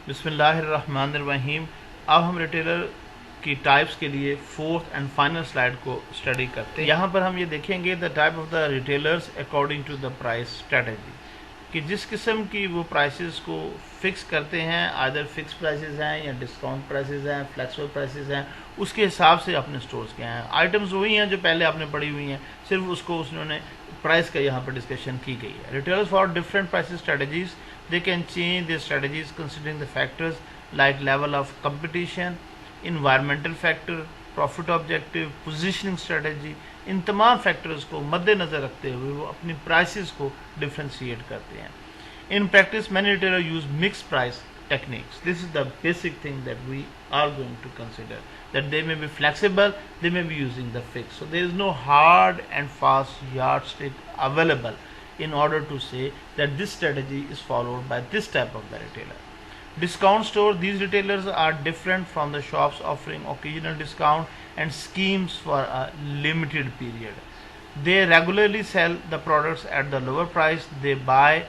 बिस्मिल्लाहिर्रहमानिर्रहीम। अब हम रिटेलर की टाइप्स के लिए फोर्थ एंड फाइनल स्लाइड को स्टडी करते हैं। यहाँ पर हम ये देखेंगे the type of the retailers according to the price strategy, कि जिस किस्म की वो प्राइसेस को फिक्स करते हैं, आदर फिक्स प्राइसेस हैं या डिस्काउंट प्राइसेस हैं, फ्लेक्सिबल प्राइसेस हैं, उसके हिसाब से अपने स्टोर्स के हैं। आइटम्स वही हैं जो पहले आपने पढ़ी हुई हैं, सिर्फ उसको उन्होंने प्राइस का यहाँ पर डिस्कशन की गई है। Retailers for different prices strategies, they can change their strategies considering the factors like level of competition, environmental factor, profit objective, positioning strategy। इन तमाम फैक्टर्स को मद्देनजर रखते हुए वो अपनी प्राइसेस को डिफ्रेंशिएट करते हैं। In practice, many retailers use mixed price techniques. This is the basic thing that we are going to consider. That they may be flexible, they may be using the fixed. So there is no hard and fast yardstick available in order to say that this strategy is followed by this type of the retailer. Discount store, these retailers are different from the shops offering occasional discount and schemes for a limited period. They regularly sell the products at the lower price. They buy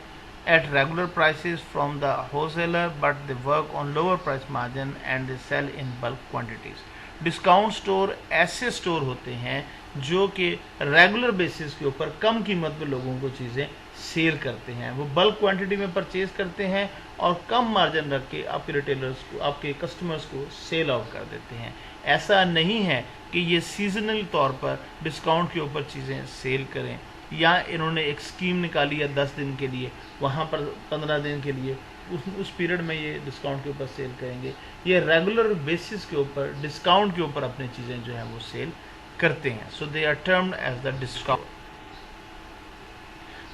at regular prices from the wholesaler, but they work on lower price margin and they sell in bulk quantities. Discount store ऐसे store होते हैं जो कि regular basis के ऊपर कम कीमत पे लोगों को चीज़ें सेल करते हैं। वो बल्क क्वांटिटी में परचेज करते हैं और कम मार्जिन रख के आपके रिटेलर्स को, आपके कस्टमर्स को सेल आउट कर देते हैं। ऐसा नहीं है कि ये सीजनल तौर पर डिस्काउंट के ऊपर चीज़ें सेल करें, या इन्होंने एक स्कीम निकाली है 10 दिन के लिए, वहाँ पर 15 दिन के लिए उस पीरियड में ये डिस्काउंट के ऊपर सेल करेंगे। ये रेगुलर बेसिस के ऊपर डिस्काउंट के ऊपर अपनी चीज़ें जो हैं वो सेल करते हैं। So they are termed as the discount.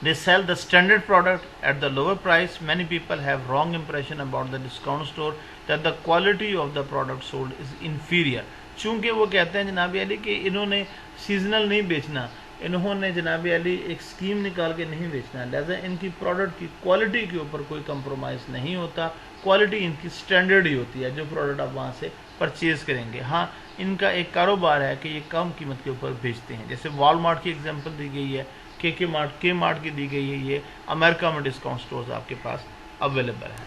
They sell the standard product at the lower price. Many people have wrong impression about the discount store that the quality of the product sold is inferior. चूँकि वो कहते हैं जनाब अली कि इन्होंने seasonal नहीं बेचना, इन्होंने जनाब अली एक स्कीम निकाल के नहीं बेचना, लिहाजा इनकी प्रोडक्ट की क्वालिटी के ऊपर कोई कंप्रोमाइज़ नहीं होता। क्वालिटी इनकी स्टैंडर्ड ही होती है जो प्रोडक्ट आप वहाँ से परचेज़ करेंगे। हाँ, इनका एक कारोबार है कि ये कम कीमत के ऊपर बेचते हैं। जैसे वॉलमार्ट की एग्जांपल दी गई है, के मार्ट की दी गई है, ये अमेरिका में डिस्काउंट स्टोर्स आपके पास अवेलेबल है।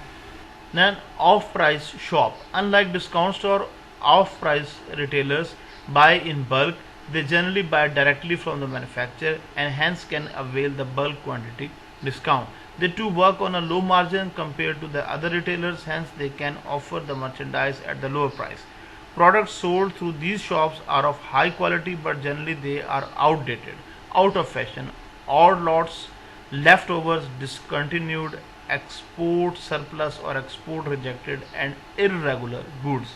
Then off price shop, unlike discount store, off price retailers buy in bulk. They generally buy directly from the manufacturer and hence can avail the bulk quantity discount. They too work on a low margin compared to the other retailers, hence they can offer the merchandise at the lower price. Products sold through these shops are of high quality, but generally they are outdated, out of fashion, odd lots, leftovers, discontinued, export surplus और export rejected and irregular goods.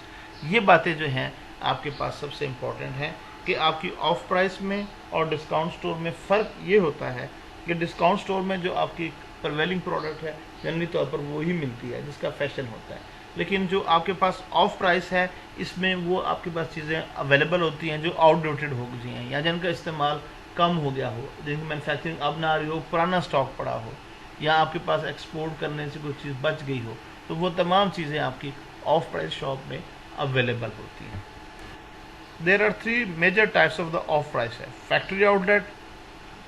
ये बातें जो हैं आपके पास सबसे important हैं कि आपकी ऑफ प्राइस में और डिस्काउंट स्टोर में फ़र्क ये होता है कि डिस्काउंट स्टोर में जो आपकी प्रिवेलिंग प्रोडक्ट है जनरली तौर पर वो ही मिलती है जिसका फैशन होता है, लेकिन जो आपके पास ऑफ प्राइस है इसमें वो आपके पास चीज़ें अवेलेबल होती हैं जो आउटडेटेड हो गई हैं या जिनका इस्तेमाल कम हो गया हो, जिनकी मैन्युफैक्चरिंग अब ना आ रही हो, पुराना स्टॉक पड़ा हो, या आपके पास एक्सपोर्ट करने से कोई चीज़ बच गई हो, तो वो तमाम चीज़ें आपकी ऑफ प्राइस शॉप में अवेलेबल होती हैं। There are 3 major types of the off price है। फैक्ट्री आउटलेट,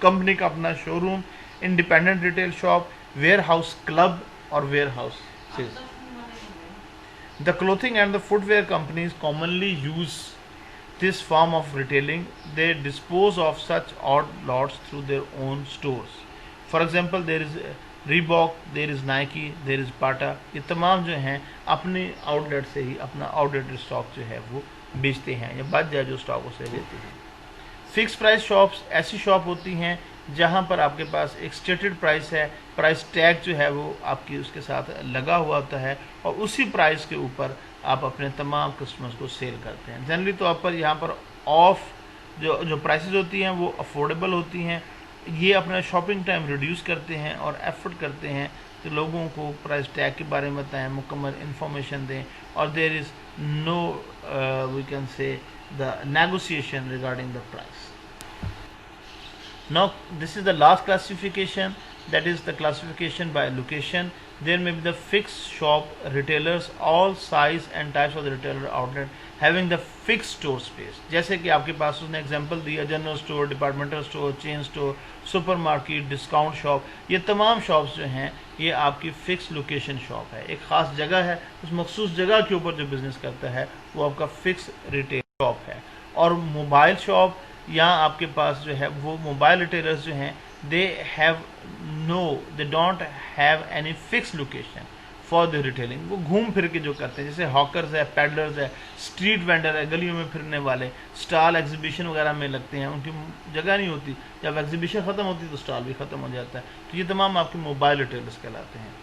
कंपनी का अपना showroom, independent retail shop, warehouse club और warehouse sales. The clothing and the footwear companies commonly use this form of retailing. They dispose of such odd lots through their own stores. For example, there is Reebok, there is Nike, there is Bata. ये तमाम जो हैं अपने outlet से ही अपना outdated stock जो है वो बेचते हैं या बच जाए जो स्टॉक उसे देते हैं। फिक्स प्राइस शॉप्स ऐसी शॉप होती हैं जहाँ पर आपके पास एक स्टेटेड प्राइस है, प्राइस टैग जो है वो आपकी उसके साथ लगा हुआ होता है और उसी प्राइस के ऊपर आप अपने तमाम कस्टमर्स को सेल करते हैं। जनरली तौर पर यहाँ पर ऑफ जो प्राइसेस होती हैं वो अफोर्डेबल होती हैं। ये अपना शॉपिंग टाइम रिड्यूस करते हैं और एफर्ट करते हैं कि लोगों को प्राइस टैग के बारे में बताएं, मुकम्मल इन्फॉर्मेशन दें, और there is no we can say the negotiation regarding the price. Now this is the last classification, that is the classification by location. There may be the fixed shop retailers, all size and types of the retailer outlet having the fixed store space. जैसे कि आपके पास उसने example दिया, general store, departmental store, chain store, supermarket, discount shop, ये तमाम shops जो हैं ये आपकी फिक्स लोकेशन शॉप है। एक ख़ास जगह है, उस मखसूस जगह के ऊपर जो बिज़नेस करता है वो आपका फिक्स रिटेल शॉप है। और मोबाइल शॉप, यहाँ आपके पास जो है वो मोबाइल रिटेलर्स जो हैं they don't have any fix location for the retailing. वो घूम फिर के जो करते हैं, जैसे हॉकर्स है, पैडलर्स है, स्ट्रीट वेंडर है, गलियों में फिरने वाले, स्टॉल एग्जीबिशन वगैरह में लगते हैं, उनकी जगह नहीं होती, जब एग्जीबिशन ख़त्म होती है तो स्टॉल भी ख़त्म हो जाता है। तो ये तमाम आपके मोबाइल रिटेलर्स कहलाते हैं।